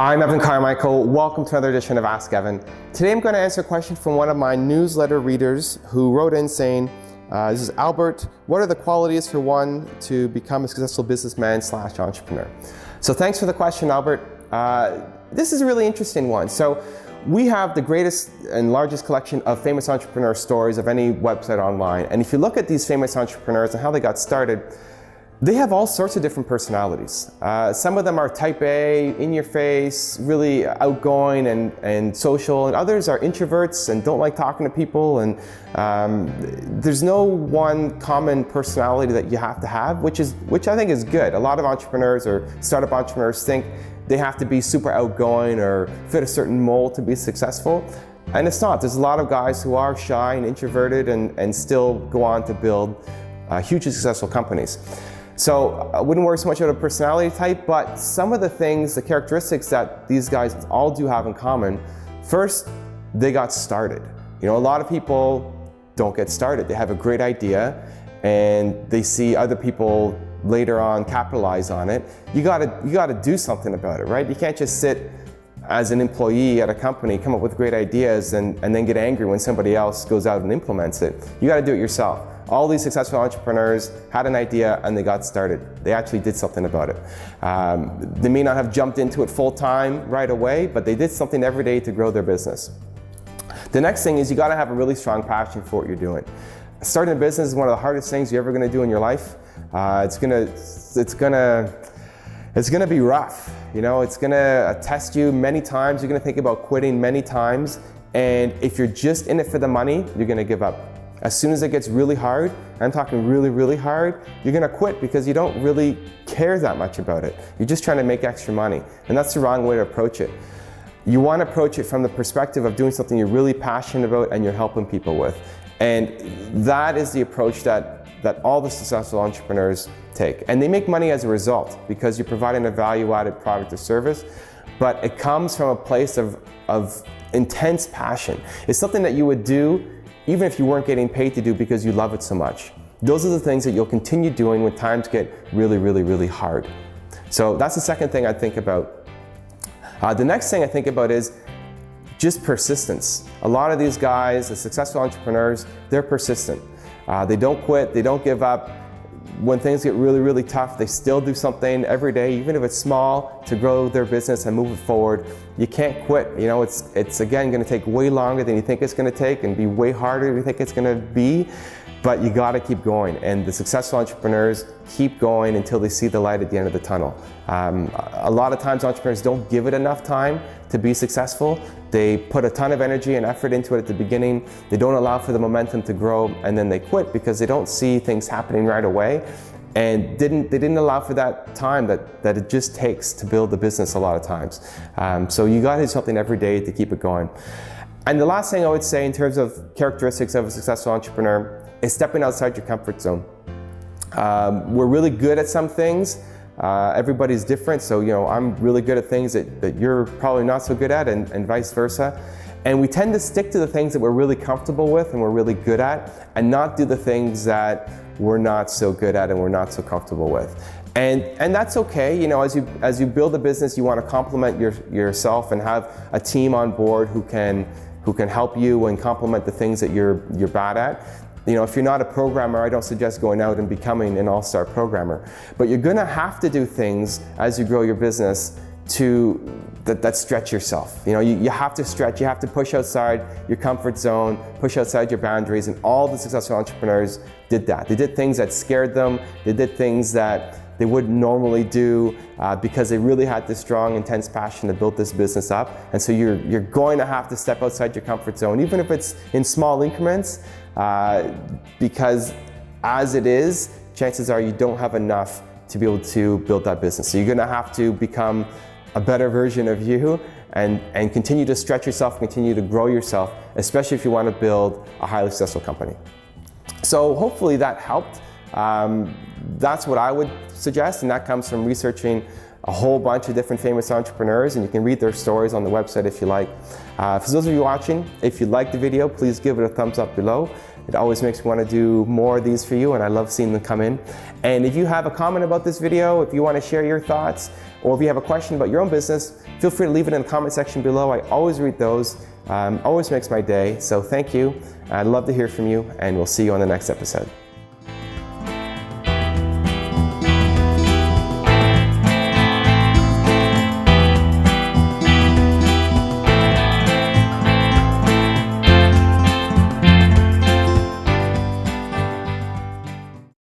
Hi, I'm Evan Carmichael. Welcome to another edition of Ask Evan. Today I'm going to answer a question from one of my newsletter readers who wrote in saying, this is Albert, what are the qualities for one to become a successful businessman / entrepreneur? So thanks for the question, Albert. This is a really interesting one. So we have the greatest and largest collection of famous entrepreneur stories of any website online. And if you look at these famous entrepreneurs and how they got started, they have all sorts of different personalities. Some of them are type A, in your face, really outgoing and social, and others are introverts and don't like talking to people. And there's no one common personality that you have to have, which I think is good. A lot of entrepreneurs or startup entrepreneurs think they have to be super outgoing or fit a certain mold to be successful. And it's not. There's a lot of guys who are shy and introverted and still go on to build hugely successful companies. So I wouldn't worry so much about a personality type, but some of the things, the characteristics that these guys all do have in common. First, they got started. You know, a lot of people don't get started. They have a great idea and they see other people later on capitalize on it. You gotta do something about it, right? You can't just sit as an employee at a company, come up with great ideas and then get angry when somebody else goes out and implements it. You gotta do it yourself. All these successful entrepreneurs had an idea and they got started. They actually did something about it. They may not have jumped into it full time right away, but they did something every day to grow their business. The next thing is you gotta have a really strong passion for what you're doing. Starting a business is one of the hardest things you're ever gonna do in your life. It's gonna be rough. You know, it's gonna test you many times. You're gonna think about quitting many times. And if you're just in it for the money, you're gonna give up. As soon as it gets really hard, I'm talking really, really hard, you're gonna quit because you don't really care that much about it. You're just trying to make extra money. And that's the wrong way to approach it. You wanna approach it from the perspective of doing something you're really passionate about and you're helping people with. And that is the approach that all the successful entrepreneurs take. And they make money as a result because you're providing a value-added product or service, but it comes from a place of intense passion. It's something that you would do even if you weren't getting paid to do because you love it so much. Those are the things that you'll continue doing when times get really, really, really hard. So that's the second thing I think about. The next thing I think about is just persistence. A lot of these guys, the successful entrepreneurs, they're persistent. They don't quit, they don't give up. When things get really, really tough, they still do something every day, even if it's small, to grow their business and move it forward. You can't quit. You know, it's again gonna take way longer than you think it's gonna take and be way harder than you think it's gonna be, but you gotta keep going. And the successful entrepreneurs keep going until they see the light at the end of the tunnel. A lot of times entrepreneurs don't give it enough time to be successful. They put a ton of energy and effort into it at the beginning. They don't allow for the momentum to grow, and then they quit because they don't see things happening right away. And they didn't allow for that time that it just takes to build a business a lot of times. So you gotta do something every day to keep it going. And the last thing I would say in terms of characteristics of a successful entrepreneur is stepping outside your comfort zone. We're really good at some things. Everybody's different, so you know, I'm really good at things that you're probably not so good at, and vice versa. And we tend to stick to the things that we're really comfortable with and we're really good at, and not do the things that we're not so good at and we're not so comfortable with. And that's okay. You know, as you build a business, you want to complement yourself and have a team on board who can help you and complement the things that you're bad at. You know, if you're not a programmer, I don't suggest going out and becoming an all-star programmer. But you're gonna have to do things as you grow your business that stretch yourself. You know, you have to stretch, you have to push outside your comfort zone, push outside your boundaries, and all the successful entrepreneurs did that. They did things that scared them, they did things that they wouldn't normally do because they really had this strong, intense passion to build this business up. And so you're going to have to step outside your comfort zone, even if it's in small increments, because as it is, chances are you don't have enough to be able to build that business. So you're gonna have to become a better version of you and continue to stretch yourself, continue to grow yourself, especially if you want to build a highly successful company. So hopefully that helped. That's what I would suggest, and that comes from researching a whole bunch of different famous entrepreneurs, and you can read their stories on the website if you like. For those of you watching, if you liked the video, please give it a thumbs up below. It always makes me want to do more of these for you, and I love seeing them come in. And if you have a comment about this video, if you want to share your thoughts, or if you have a question about your own business, feel free to leave it in the comment section below. I always read those. Always makes my day. So thank you. I'd love to hear from you, and we'll see you on the next episode.